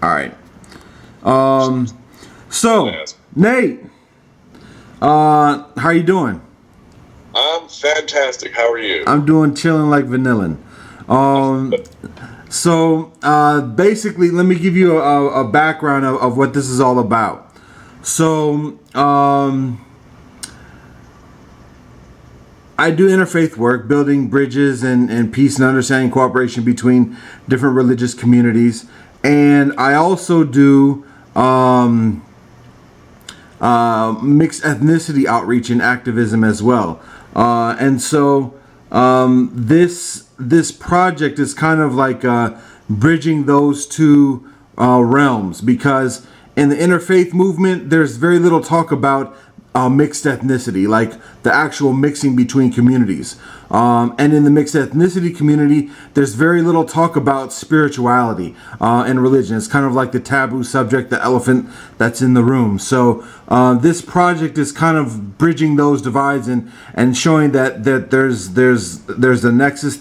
All right. So Nate, how you doing? I'm fantastic. How are you? I'm doing chilling like vanillin. Basically, let me give you a background of what this is all about. So, I do interfaith work, building bridges and peace and understanding cooperation between different religious communities. And I also do mixed ethnicity outreach and activism as well. This project is kind of like bridging those two realms, because in the interfaith movement, there's very little talk about mixed ethnicity, like the actual mixing between communities. And in the mixed ethnicity community, there's very little talk about spirituality and religion. It's kind of like the taboo subject, the elephant that's in the room. So this project is kind of bridging those divides and showing that there's a nexus,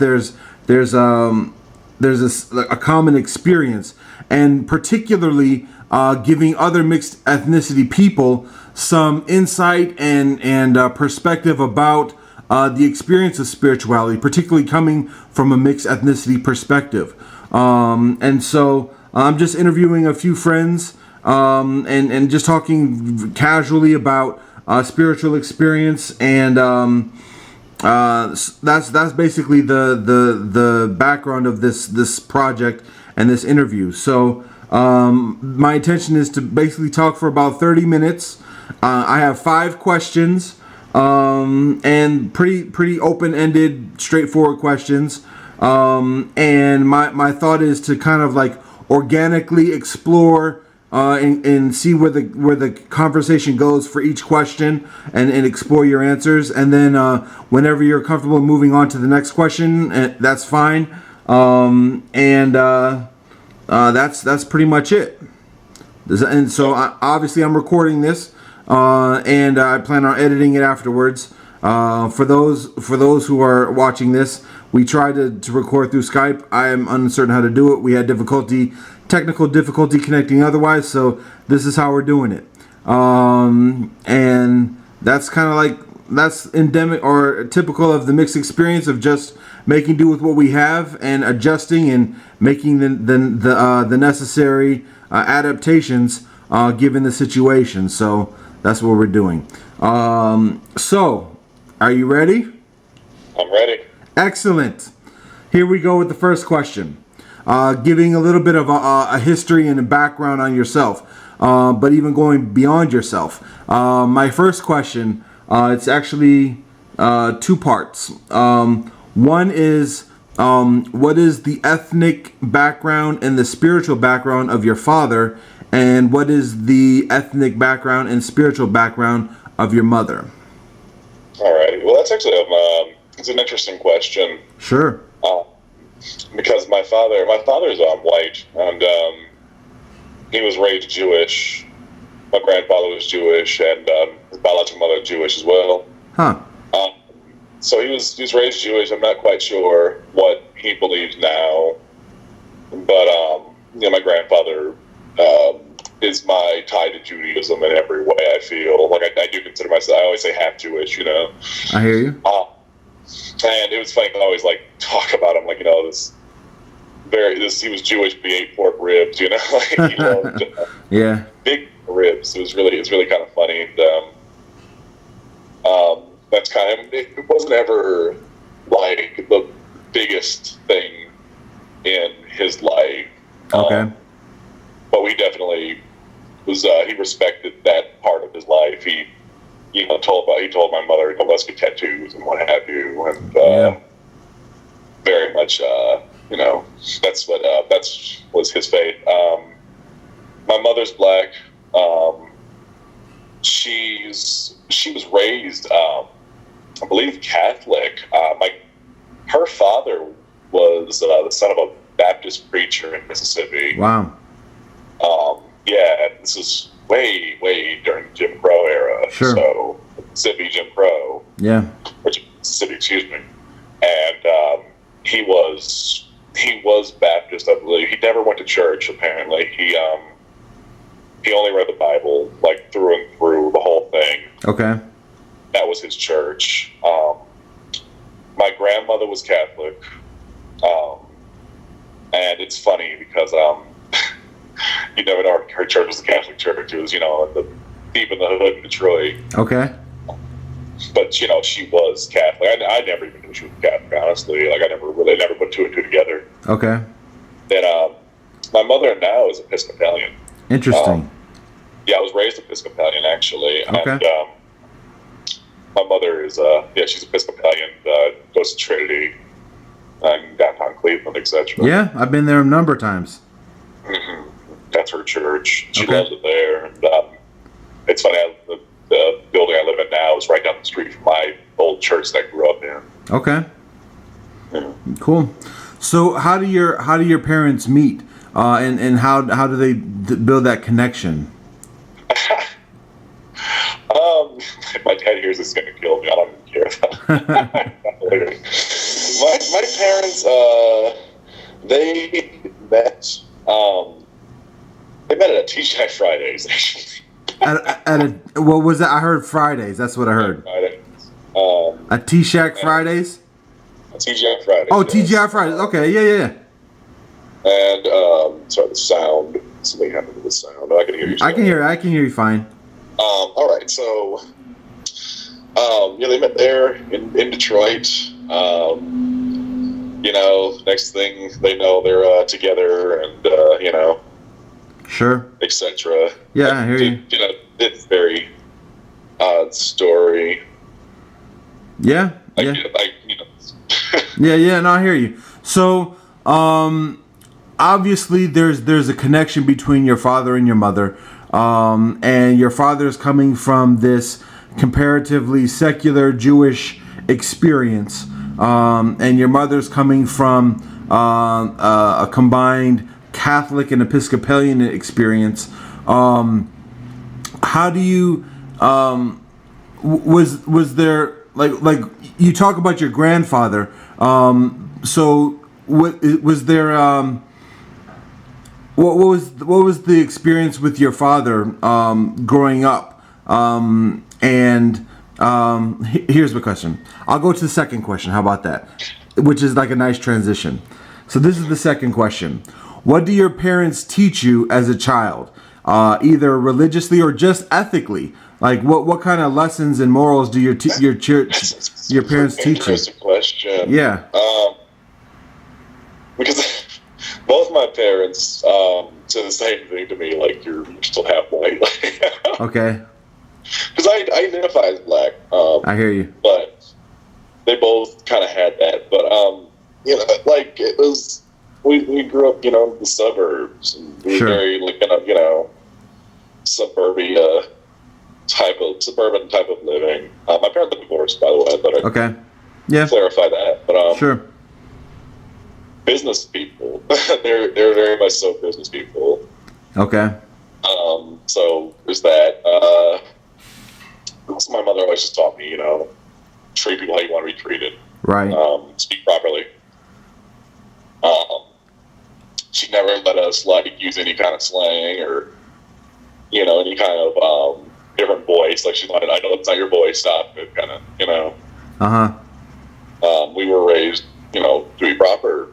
there's a common experience, and particularly giving other mixed ethnicity people some insight and perspective about the experience of spirituality, particularly coming from a mixed ethnicity perspective. And so I'm just interviewing a few friends and just talking casually about spiritual experience, and that's basically the background of this project and this interview. So my intention is to basically talk for about 30 minutes. I have 5 questions, and pretty open-ended, straightforward questions. And my thought is to kind of like organically explore and see where the conversation goes for each question, and explore your answers. And then whenever you're comfortable moving on to the next question, that's fine. That's pretty much it. And so obviously I'm recording this, and I plan on editing it afterwards. For those who are watching this, we tried to record through Skype. I am uncertain how to do it. We had technical difficulty connecting otherwise, so this is how we're doing it. And that's kind of like, that's endemic or typical of the mixed experience of just making do with what we have and adjusting and making the necessary adaptations given the situation. So that's what we're doing. So, are you ready? I'm ready. Excellent. Here we go with the first question. Giving a little bit of a history and a background on yourself, but even going beyond yourself. My first question, it's actually 2 parts. One is, what is the ethnic background and the spiritual background of your father, and what is the ethnic background and spiritual background of your mother? All right. Well, that's actually it's an interesting question. Sure. Because my father's white, and he was raised Jewish. My grandfather was Jewish, and his biological mother was Jewish as well. Huh. So he was raised Jewish. I'm not quite sure what he believes now, but my grandfather is my tie to Judaism in every way. I feel like I do consider myself. I always say half Jewish. I hear you. And it was funny. I always like talk about him, like he was Jewish, but he ate pork ribs. Like, he loved yeah, big ribs. It's really kind of funny. And, that's kind of, it wasn't ever like the biggest thing in his life. Okay. But we definitely was. He respected that part of his life. He told my mother, let's get tattoos and what have you, and very much, that's was his fate. My mother's black. She was raised, I believe, Catholic. Her father was the son of a Baptist preacher in Mississippi. Wow. This is way during the Jim Crow era. Sure. So Mississippi Jim Crow. Yeah. Mississippi, excuse me. And he was he was Baptist, I believe. He never went to church. Apparently, he only read the Bible like through and through, the whole thing. Okay. That was his church. My grandmother was Catholic, and it's funny because you never know her church was a Catholic church. It was, you know, deep in the hood in Detroit. Okay. But, you know, she was Catholic. I never even knew she was Catholic, honestly. Like, I never put two and two together. Okay. And my mother now is Episcopalian. Interesting. Yeah, I was raised Episcopalian, actually. Okay. And my mother is, she's Episcopalian, goes to Trinity, downtown Cleveland, etc. Yeah, I've been there a number of times. Mm-hmm. That's her church. She Okay. loves it there. And it's funny, the building I live in now is right down the street from my old church that I grew up in. Okay. Yeah. Cool. So how do your parents meet? And how do they build that connection? My dad hears this is going to kill me. I don't even care. my parents, they met. They met at a TGI Fridays, actually. What was that? I heard Fridays. That's what I heard. Fridays. A T-Shack Fridays? A TGI Fridays. Oh, yes. TGI Fridays. Okay, yeah. And sorry, the sound. Something happened with the sound. I can hear you. I can hear you fine. All right, so they met there in Detroit. You know, next thing they know, they're together, and Sure. etc. Yeah, I hear you. You know, it's a very odd story. Yeah. Like, Yeah. No, I hear you. So, obviously, there's a connection between your father and your mother, and your father is coming from this comparatively secular Jewish experience, and your mother's coming from a combined Catholic and Episcopalian experience. How do you was there like you talk about your grandfather? So what was there? What was the experience with your father growing up? Here's my question. I'll go to the second question. How about that? Which is like a nice transition. So this is the second question. What do your parents teach you as a child, either religiously or just ethically? Like what kind of lessons and morals do your parents teach you? Interesting question. Yeah. Because both my parents said the same thing to me, like you're still half white. Okay. Because I identify as black. I hear you. But they both kind of had that. But like it was. We grew up, in the suburbs, and we were very suburban type of living. My parents are divorced, by the way, but okay, yeah, clarify that. But sure, business people, they're very much so business people. Okay. So there's that. So my mother always just taught me, treat people how you want to be treated. Right. Speak properly. She never let us use any kind of slang or any kind of different voice. Like she's like, I know it's not your voice, stop it, kind of. We were raised to be proper.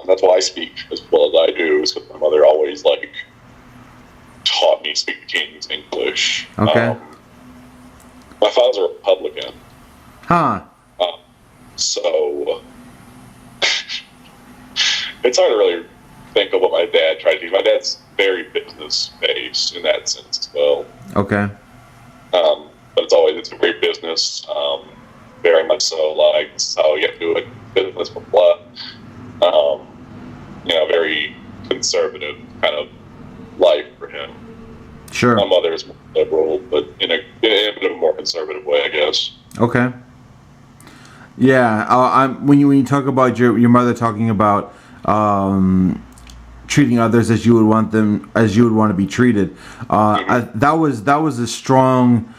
That's why I speak as well as I do, is because my mother always taught me to speak the King's English. Okay. My father's a Republican. So it's hard to really think of what my dad tried to do. My dad's very business based in that sense as well. Okay. But it's a great business. Very much so. This is how you have to do it. Business, blah, blah. Very conservative kind of life for him. Sure. My mother is more liberal, but in a bit of a more conservative way, I guess. Okay. Yeah. When you talk about your mother talking about treating others as you would want to be treated, that was a strong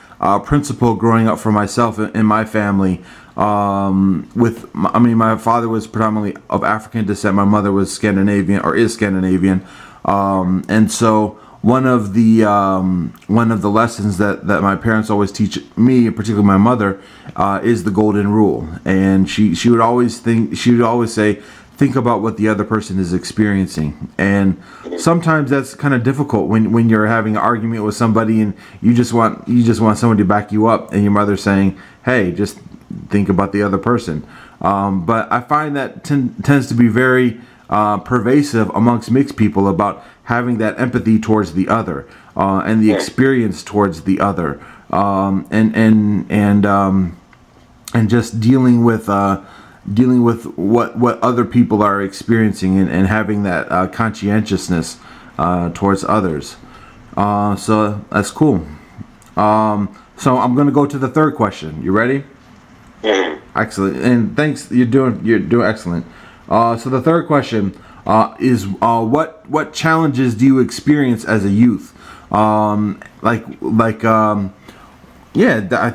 principle growing up for myself and my family. My father was predominantly of African descent. My mother was Scandinavian, or is Scandinavian, and so one of the lessons that my parents always teach me, particularly my mother, is the golden rule. And she would always say, think about what the other person is experiencing. And sometimes that's kind of difficult when you're having an argument with somebody and you just want somebody to back you up, and your mother's saying, hey, just think about the other person. But I find that tends to be very pervasive amongst mixed people, about having that empathy towards the other, and the experience towards the other, and just dealing with what other people are experiencing, and having that conscientiousness towards others. So that's cool. So I'm going to go to the third question. You ready? Excellent. And thanks. You're doing excellent. So the third question is what challenges do you experience as a youth? I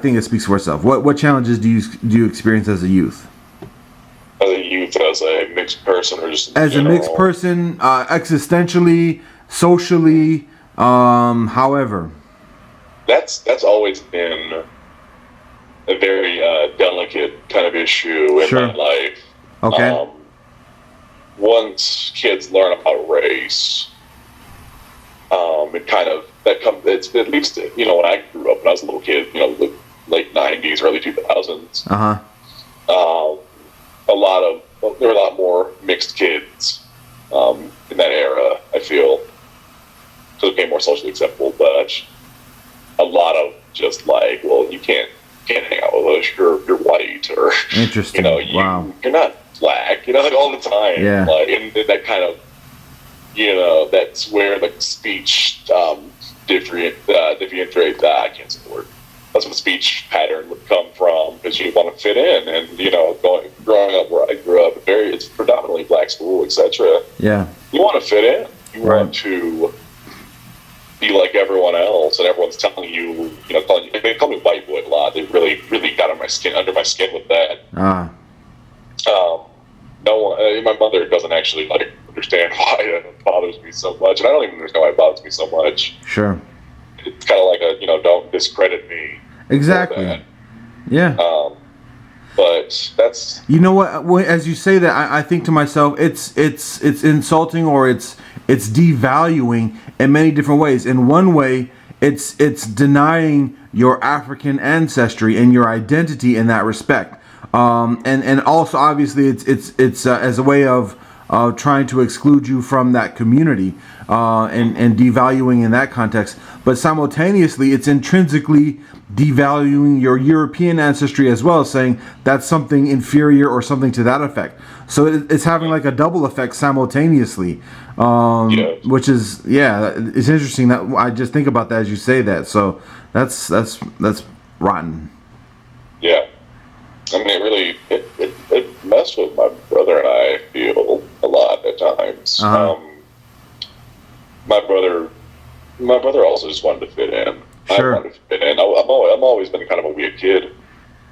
think it speaks for itself. What challenges do you experience as a youth? As a youth, as a mixed person, or just as a mixed person, existentially, socially, however. That's always been a very delicate kind of issue in my life. Okay. Once kids learn about race, it's at least, when I grew up, when I was a little kid, the late 90s, early 2000s. There were a lot more mixed kids in that era, I feel, because it became more socially acceptable. But a lot of just like, well, you can't hang out with us. You're white, or interesting. You're not black. Like all the time. Yeah. Like, and that kind of, that's where the speech differentiate. I can't say the word. That's what the speech pattern would come from, because you want to fit in, and growing up where I grew up, it's predominantly black school, etc. Yeah. You want to fit in. You want to be like everyone else, and everyone's telling you, they call me white boy a lot. They really, really got under my skin with that. No one, my mother doesn't actually understand why it bothers me so much, and I don't even understand why it bothers me so much. Sure. It's kind of like don't discredit me. Exactly. Yeah. But that's, what? As you say that, I think to myself, it's insulting, or it's devaluing in many different ways. In one way, it's denying your African ancestry and your identity in that respect. And also obviously it's as a way of trying to exclude you from that community, and devaluing in that context. But simultaneously, it's intrinsically devaluing your European ancestry as well, saying that's something inferior or something to that effect. So it's having like a double effect simultaneously, which is, it's interesting that I just think about that as you say that. So that's rotten. Yeah. I mean, it messed with my brother and I feel a lot at times. My brother also just wanted to fit in. Sure. I wanted to fit in. I've always been kind of a weird kid.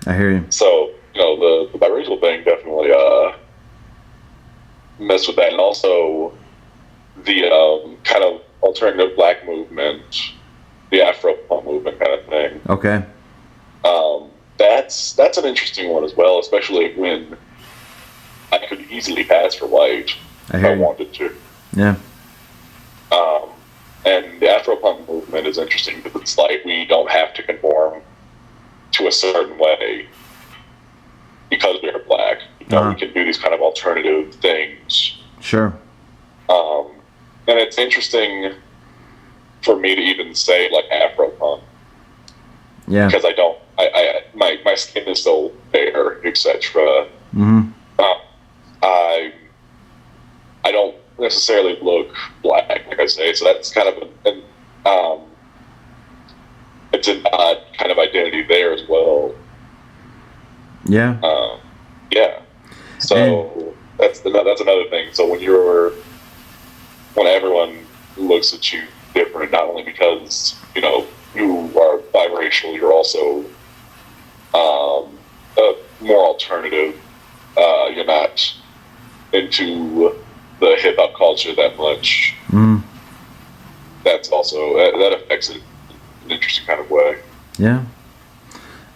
I hear you. So, the biracial thing definitely messed with that. And also the kind of alternative black movement, the Afro-punk movement kind of thing. Okay. That's an interesting one as well, especially when I could easily pass for white if I wanted to. Yeah. And the Afro-punk movement is interesting because it's like we don't have to conform to a certain way because we're black. We can do these kind of alternative things. Sure. And it's interesting for me to even say like Afro-punk. Yeah. Because my skin is so fair, etc. Mm-hmm. I don't necessarily look black, like I say, so that's kind of it's an odd kind of identity there as well. Yeah. Yeah. So that's another thing. So when everyone looks at you different, not only because you are biracial, you're also more alternative. You're not into the hip hop culture that much. Mm. That's also that affects it in an interesting kind of way. Yeah.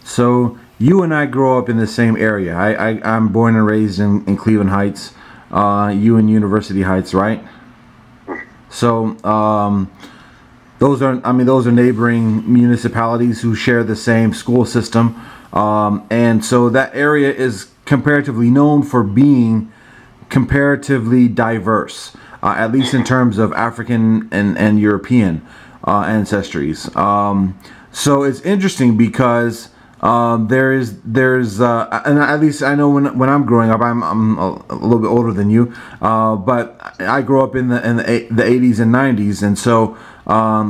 So you and I grow up in the same area. I'm born and raised in Cleveland Heights. You in University Heights, right? So those are neighboring municipalities who share the same school system, and so that area is comparatively known for being comparatively diverse, at least in terms of African and European ancestries. So it's interesting because there's and at least I know when I'm growing up, I'm a little bit older than you, but I grew up in the 80s and 90s, and so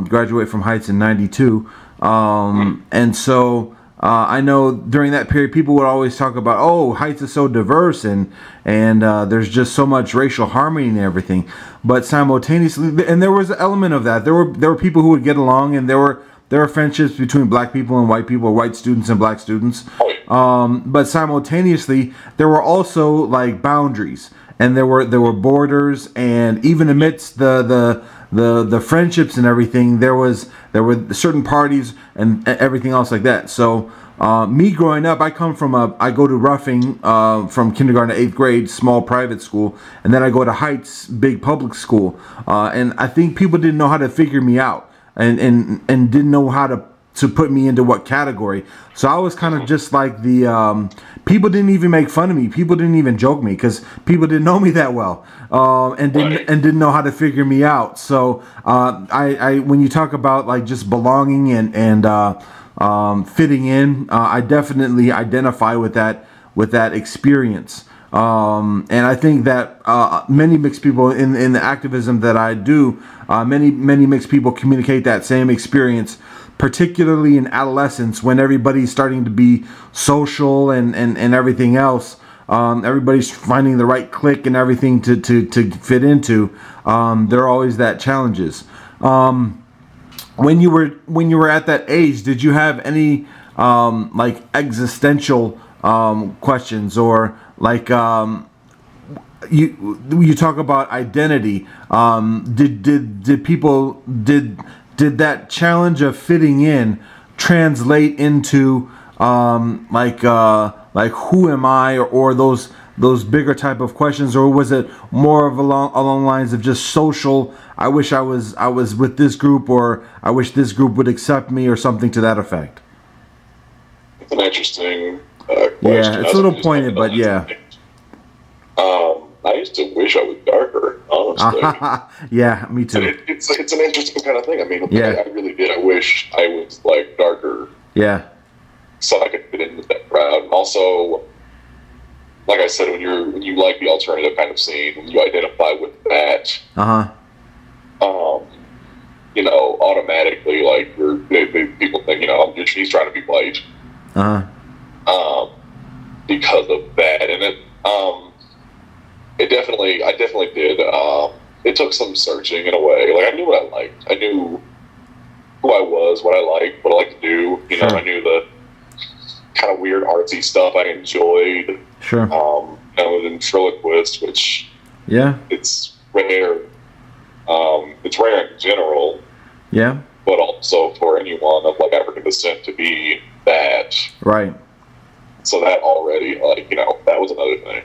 graduated from Heights in 92, and so I know during that period people would always talk about, oh, Heights is so diverse and there's just so much racial harmony and everything, but simultaneously, and there was an element of that. There were people who would get along, and there were friendships between black people and white people, white students and black students. But simultaneously, there were also like boundaries, and there were borders, and even amidst the friendships and everything, there were certain parties and everything else like that. So me growing up, I go to Ruffing from kindergarten to 8th grade, small private school, and then I go to Heights, big public school, and I think people didn't know how to figure me out. And didn't know how to put me into what category. So I was kind of just like the people didn't even make fun of me. People didn't even joke me because people didn't know me that well, and didn't know how to figure me out. So I when you talk about like just belonging and fitting in, I definitely identify with that experience. And I think that many mixed people in the activism that I do, many mixed people communicate that same experience, particularly in adolescence when everybody's starting to be social and everything else. Everybody's finding the right clique and everything to fit into. There are always that challenges. When you were at that age, did you have any like existential questions, or like you talk about identity? Did that challenge of fitting in translate into like who am I, or those bigger type of questions, or was it more of along the lines of just social? I wish I was with this group, or I wish this group would accept me, or something to that effect. It's an interesting question. Yeah, it's a little pointed, but yeah. I used to wish I was darker, honestly. Yeah, me too. It's an interesting kind of thing. I mean, yeah. I really did. I wish I was like darker. Yeah. So I could fit in with that crowd. Also, like I said, when you like the alternative kind of scene, when you identify with that, automatically, like people think, he's trying to be white. Because of that, and I definitely did. It took some searching in a way. Like, I knew what I liked. I knew who I was, what I liked, what I liked to do. I knew the kind of weird artsy stuff I enjoyed. Sure. Ventriloquist, which it's rare. It's rare in general. Yeah. But also for anyone of like African descent to be that. Right. So that already, that was another thing.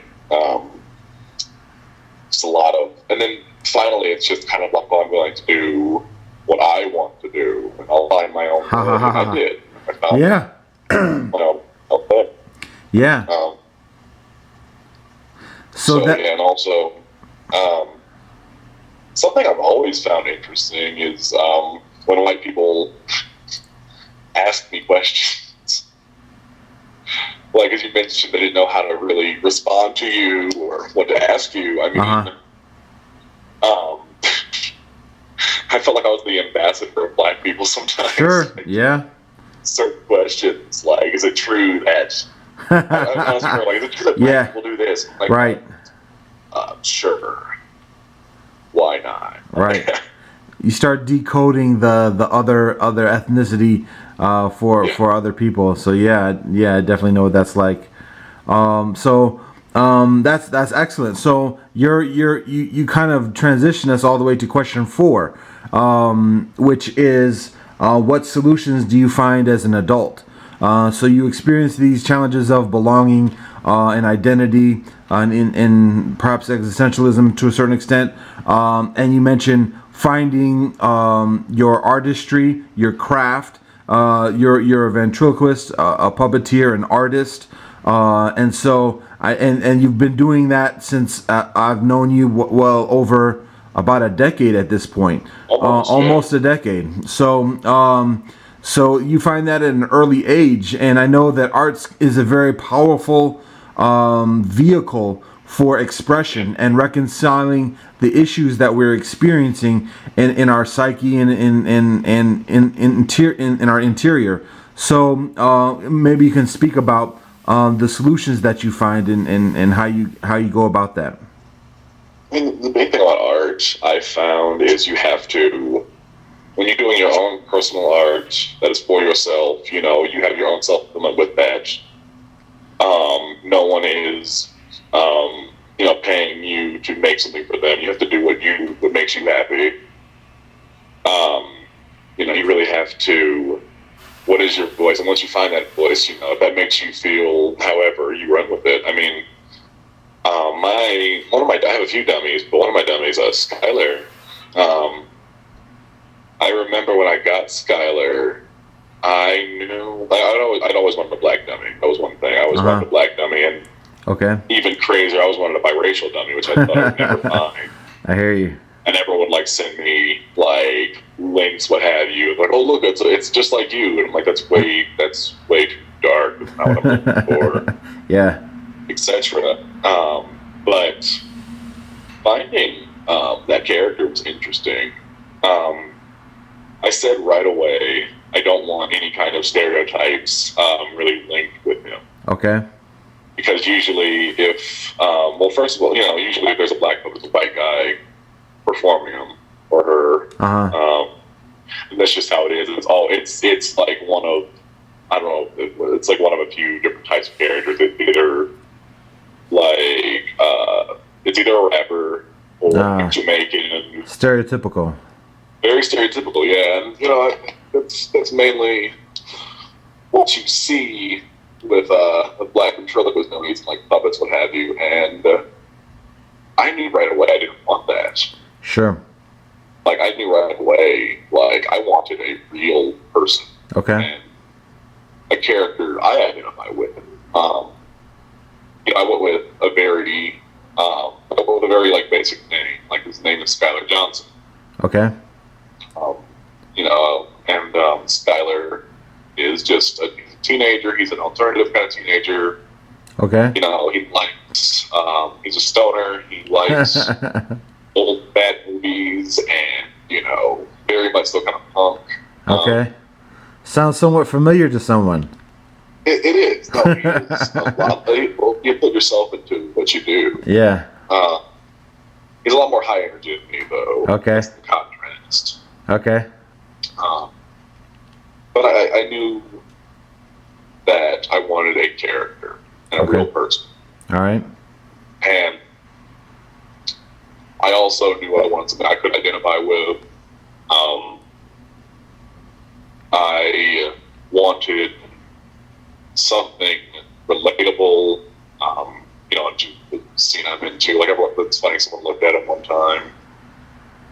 Just a lot of, and then finally, it's just kind of like, I'm going to do what I want to do, and I'll find my own way. And I did. I found my own thing. Yeah. So that, and also, something I've always found interesting is when white people ask me questions. Like, as you mentioned, they didn't know how to really respond to you or what to ask you. I mean, I felt like I was the ambassador of black people sometimes. Sure, yeah. Certain questions, like, is it true that... I was like, is it true that black people do this? Like, right. Sure. Why not? Right. You start decoding the other ethnicity for other people. So yeah, I definitely know what that's like. That's excellent. So you kind of transition us all the way to question 4, which is what solutions do you find as an adult? So you experience these challenges of belonging and identity, and in perhaps existentialism to a certain extent, and you mentioned finding your artistry, your craft. You're a ventriloquist, a puppeteer, an artist, and so and you've been doing that since I've known you well over about a decade at this point, almost a decade. So you find that at an early age, and I know that arts is a very powerful vehicle for expression and reconciling the issues that we're experiencing in our psyche and in our interior. So maybe you can speak about the solutions that you find and how you go about that. I mean, the big thing about art I found is you have to, when you're doing your own personal art that is for yourself, you have your own self-fulfillment with that. No one is, paying you to make something for them. You have to do what makes you happy. You really have to, what is your voice? And once you find that voice, if that makes you feel however, you run with it. I mean, I have a few dummies, but one of my dummies, Skylar, I remember when I got Skylar, I knew I'd always wanted a black dummy. That was one thing. I always wanted a black dummy, and even crazier, I always wanted a biracial dummy, which I thought I would never find. I hear you. And everyone would send me links, what have you, like, oh look, it's just like you, and I'm like, that's way too dark. That's not what I'm looking for. Yeah. Etc. But finding that character was interesting. I said right away, I don't want any kind of stereotypes really linked with him. Okay. Because usually first of all, usually if there's a black book, it's a white guy performing him or her. And that's just how it is. It's like one of, I don't know, it's like one of a few different types of characters. It's either a rapper or Jamaican. Stereotypical. Very stereotypical, yeah. And that's mainly what you see with black ventriloquist dummies, like puppets, what have you. And I knew right away I didn't want that. Sure. I knew right away, I wanted a real person. Okay. And a character I identify with. I went with a very basic name. His name is Skylar Johnson. Okay. Skylar is just a teenager. He's an alternative kind of teenager. Okay. He likes, he's a stoner. He likes old bad movies and, very much still kind of punk. Okay. Sounds somewhat familiar to someone. It is. No, it's a lot. You put yourself into what you do. Yeah. He's a lot more high energy than me, though. Okay. That's the contrast. Okay. But I knew that I wanted a character and a real person. All right. And I also knew I wanted something I could identify with. I wanted something relatable, to the scene I'm into. It's funny, someone looked at him one time,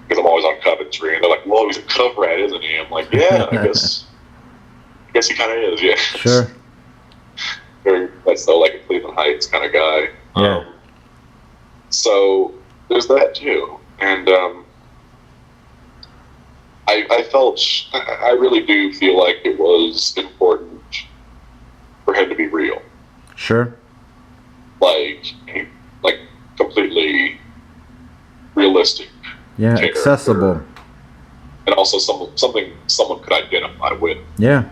because I'm always on Coventry, and they're like, "Whoa, he's a cover rat, isn't he?" I'm like, "Yeah, I guess he kind of is, yeah." Sure. Very much so, like a Cleveland Heights kind of guy. Yeah. So there's that too, and I really do feel like it was important for him to be real. Sure. Completely realistic. Yeah, character. Accessible. And also something someone could identify with. Yeah.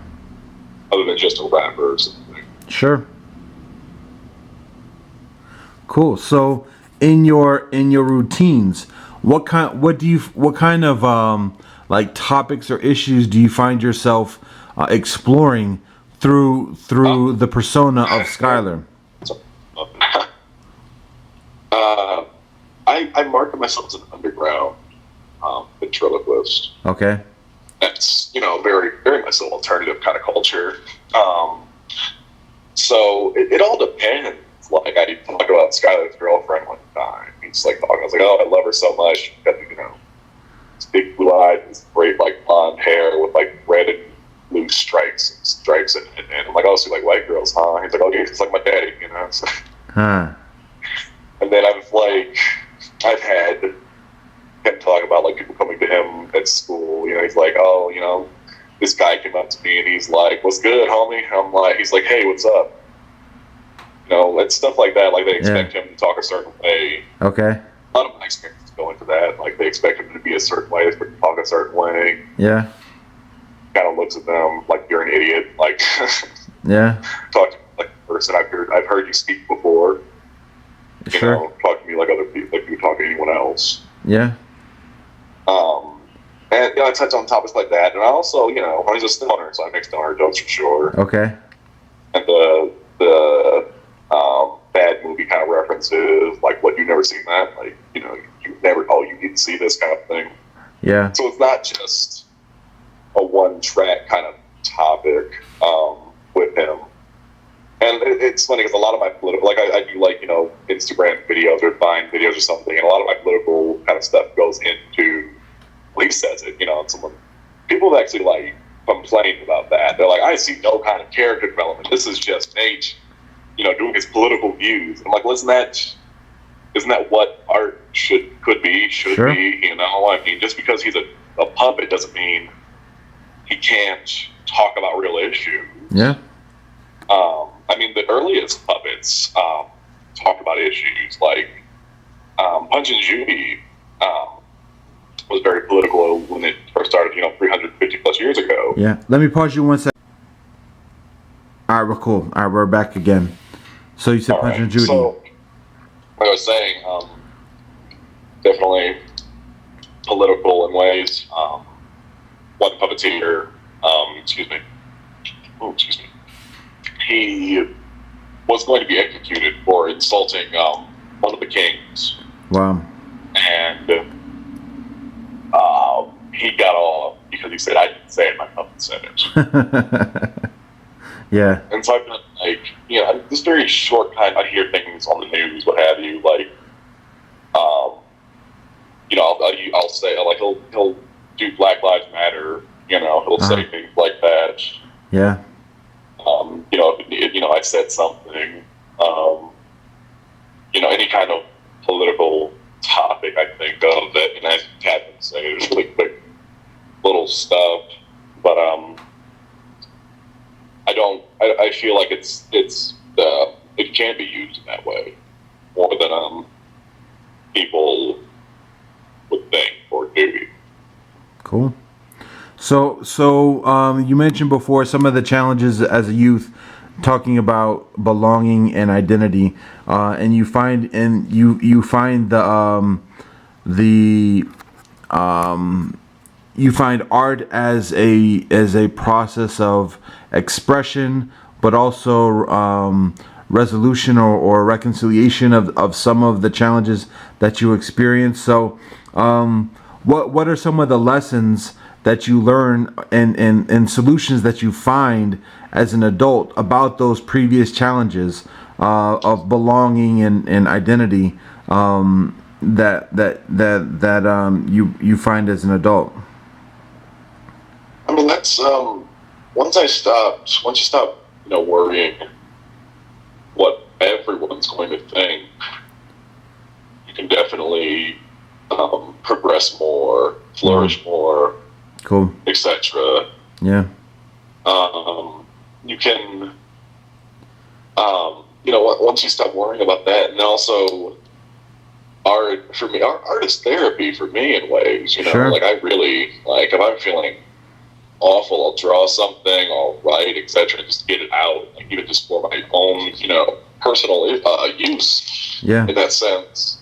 Other than just a rapper or something. Sure. Cool. So in your routines, what kind of topics or issues do you find yourself exploring through the persona of Skylar? Uh, I market myself as an underground ventriloquist. Okay. That's, very, very much an alternative kind of culture. So it all depends. Like, I talked about Skylar's girlfriend one time. He's like talking. I was like, oh, I love her so much. She's got, this big blue eyes, this great like blonde hair with like red and blue stripes in it. And I'm like, oh, so you like white girls, huh? He's like, oh, yeah, it's like my daddy, So, Huh. and then I've had him talk about like people coming to him at school. He's like, oh, this guy came up to me and he's like, what's good, homie? He's like, hey, what's up? It's stuff like that. Like, they expect him to talk a certain way. Okay. A lot of my experiences go into that. Like, they expect him to be a certain way, they expect him to talk a certain way. Yeah. Kind of looks at them like you're an idiot. Like, yeah. Talk to me like a person I've heard you speak before. Sure. Talk to me like other people, like you talk to anyone else. Yeah. And I touch on topics like that, and I also, he's a stoner, so I make stoner jokes for sure. Okay. And the bad movie kind of references, like, what, you've never seen that? Like, you never, oh, you didn't see this kind of thing. Yeah. So it's not just a one-track kind of topic with him. And it's funny because a lot of my political, like, I do like, Instagram videos or Vine videos or something, and a lot of my political kind of stuff goes into, well, he says it, people have actually, like, complained about that. They're like, I see no kind of character development. This is just Nate, doing his political views. I'm like, well, isn't that what art should be? Sure. I mean, just because he's a puppet doesn't mean he can't talk about real issues. Yeah. I mean, the earliest puppets talk about issues like Punch and Judy was very political when it first started, 350 plus years ago. Yeah. Let me pause you 1 second. All right, we're cool. All right, we're back again. So you said Punch and Judy. So, like I was saying, definitely political in ways. One puppeteer, he was going to be executed for insulting one of the kings. Wow. And he got off because he said, I didn't say it, my puppet said it. Yeah. And so I've been like, this very short time, I hear things on the news, what have you, like, I'll say, like, he'll do Black Lives Matter, he'll say things like that. Yeah. I said something, any kind of political topic I think of that, and I had to say it's really quick little stuff, but I feel like it can be used in that way more than people would think or do. Cool. So you mentioned before some of the challenges as a youth, talking about belonging and identity, and you find you find art as a process of expression, but also resolution or reconciliation of some of the challenges that you experience. So, what are some of the lessons that you learn and solutions that you find as an adult about those previous challenges of belonging and identity that you find as an adult? I mean, that's once you stop worrying what everyone's going to think, you can definitely progress more, flourish more. Cool. Etc. Yeah. You can, once you stop worrying about that, and also art is therapy for me in ways. Sure. Like, I really, like, if I'm feeling awful, I'll draw something, I'll write, etc. Just get it out, like, even just for my own, personal use. Yeah. In that sense.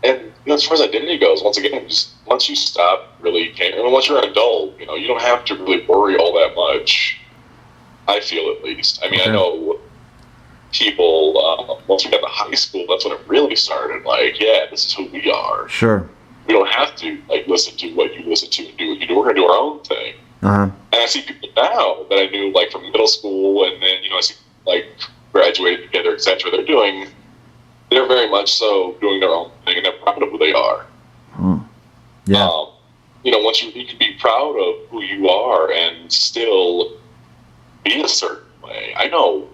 And as far as identity goes, once again, just once you stop really caring, once you're an adult, you don't have to really worry all that much. I feel, at least. I mean, okay. I know people, once we got to high school, that's when it really started. Like, yeah, this is who we are. Sure. We don't have to like listen to what you listen to and do what you do. We're gonna do our own thing. Uh-huh. And I see people now that I knew like from middle school, and then I see like graduated together, etc. They're very much so doing their own thing, and they're proud of who they are. Yeah. Once you can be proud of who you are and still be a certain way. I know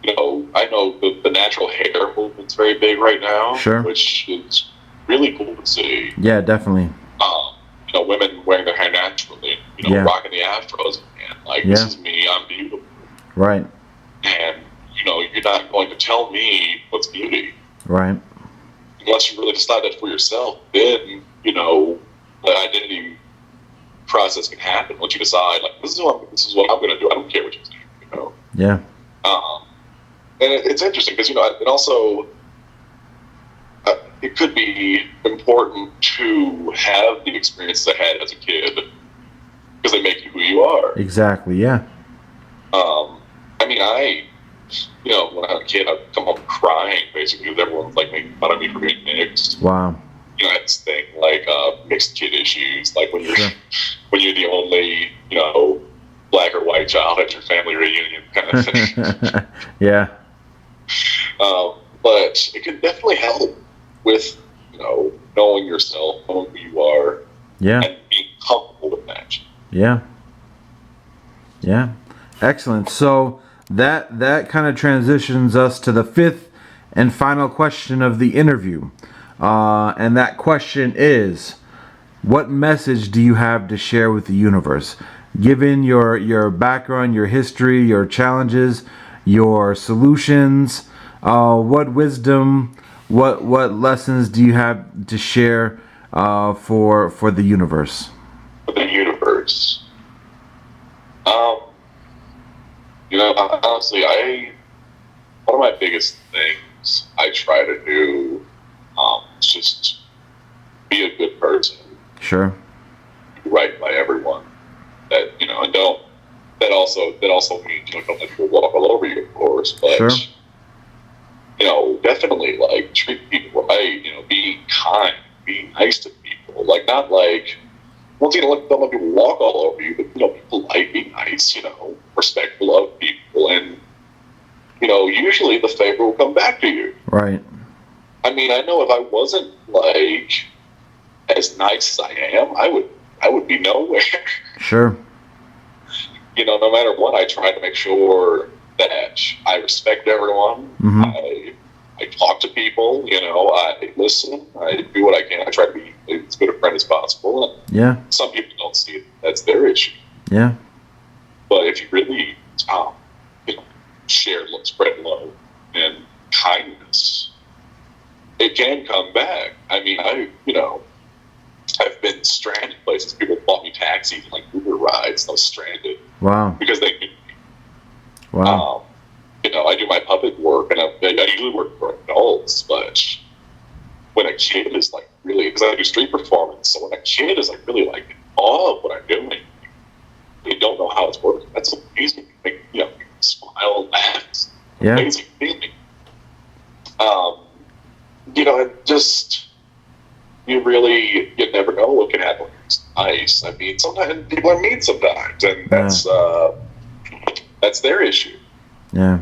the natural hair movement's very big right now, Sure. which is really cool to see. Yeah, definitely. Women wearing their hair naturally, Yeah. rocking the afros, and like, Yeah. this is me, I'm beautiful. Right. And, you're not going to tell me what's beauty. Right. Once you really decide that for yourself, then, the identity process can happen. Once you decide, like, this is what I'm going to do. I don't care what you think, Yeah. And it's interesting because, and also it could be important to have the experiences I had as a kid because they make you who you are. Exactly. Yeah. When I was a kid, I'd come home crying basically because everyone's like making fun of me for being mixed. Wow. I had this thing like mixed kid issues, like when you're Sure. when you're the only black or white child at your family reunion kind of thing. Yeah. But it can definitely help with knowing yourself, knowing who you are, Yeah. and being comfortable with that. Yeah. Yeah. Excellent. So that kind of transitions us to the fifth and final question of the interview. And that question is, what message do you have to share with the universe? Given your background, your history, your challenges, your solutions, what wisdom, what lessons do you have to share for the universe? For the universe. Honestly, one of my biggest things I try to do is just be a good person. Sure. Do right by everyone. And that also means don't let people walk all over you, of course. But Sure. Definitely like treat people right. Be kind, be nice to people. Like not like once you don't let people walk all over you, but be polite, be nice. Respectful of people, and usually the favor will come back to you. Right. I know if I wasn't like as nice as I am, I would be nowhere. Sure. No matter what, I try to make sure that I respect everyone. Mm-hmm. I talk to people. I listen. I do what I can. I try to be as good a friend as possible. And Yeah. some people don't see it. That's their issue. Yeah. But if you really share, spread love and kindness, it can come back. I've been stranded places. People bought me taxis and like Uber rides. I was stranded Wow. because they knew me. Wow. I do my puppet work, and I usually work for adults, but when a kid is like really, because I do street performance, so when a kid is like really like in awe of what I'm doing, they don't know how it's working. That's amazing. Smile, laugh. It's Yeah. amazing feeling. You never know what can happen. It's nice. Sometimes people are mean sometimes, and that's their issue. Yeah.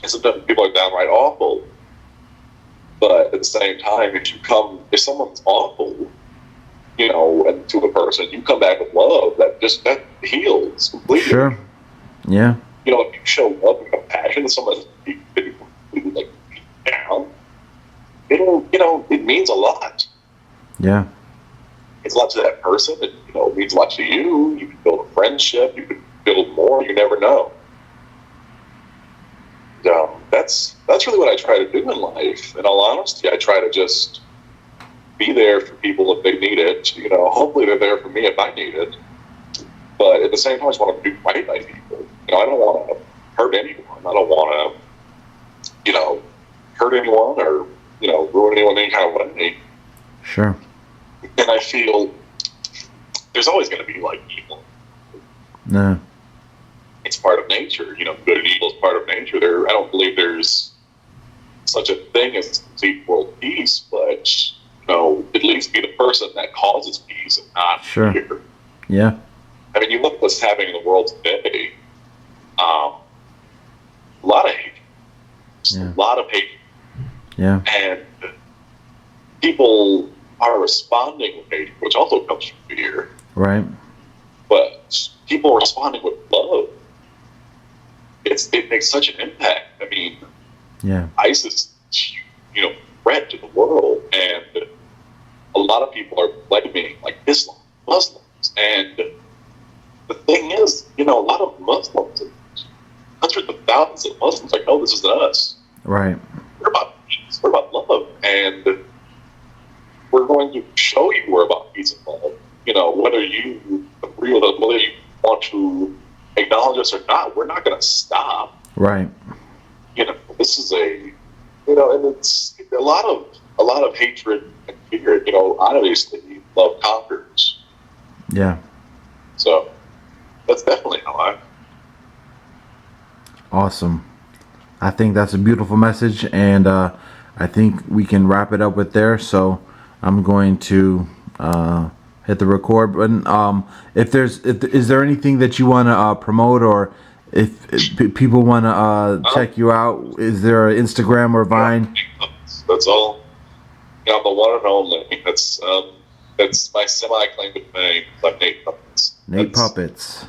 And sometimes people are downright awful. But at the same time, if someone's awful, and to a person, you come back with love, that heals completely. Sure. Yeah. If you show love and compassion to someone that's been completely like down, it means a lot. Yeah. It's a lot to that person. It means a lot to you. You can build a friendship. You can build more. You never know. That's really what I try to do in life. In all honesty, I try to just be there for people if they need it. Hopefully they're there for me if I need it. But at the same time, I just want to do right by people. I don't want to hurt anyone. I don't want to, hurt anyone or, ruin anyone any kind of way. Sure. And I feel there's always going to be like evil. No. It's part of nature. Good and evil is part of nature. I don't believe there's such a thing as complete world peace, but at least be the person that causes peace and not fear. Yeah. I mean, you look at what's happening in the world today. A lot of hate. A lot of hate. Yeah. And people are responding with hate, which also comes from fear. Right. But people are responding with love. It makes such an impact. I mean, ISIS, threat to the world, and a lot of people are blaming like Islam, Muslims, and the thing is, a lot of Muslims, hundreds of thousands of Muslims, like, no, this isn't us. Right. We're about peace. We're about love, and we're going to show you we're about peace and love. Whether you agree with us, whether you want to acknowledge us or not, we're not going to stop. Right. This is and it's a lot of hatred and fear. Obviously, love conquers. Yeah. So that's definitely how I. Awesome. I think that's a beautiful message, and I think we can wrap it up with there. So I'm going to hit the record button. Is there anything that you want to promote, or if people want to check you out, is there an Instagram or Vine? That's all. I'm the one and only. That's my semi-claim to fame. I'm Nate Puppets. Nate Puppets.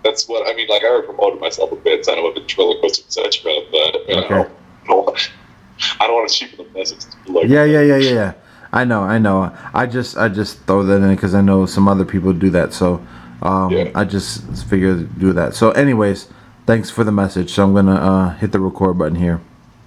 That's what I mean. Like, I already promoted myself a bit. I know I've been ventriloquist, etc. But I don't want to cheapen the message. Yeah. I know. I just throw that in because I know some other people do that. So I just figured to do that. So anyways, thanks for the message. So I'm gonna hit the record button here.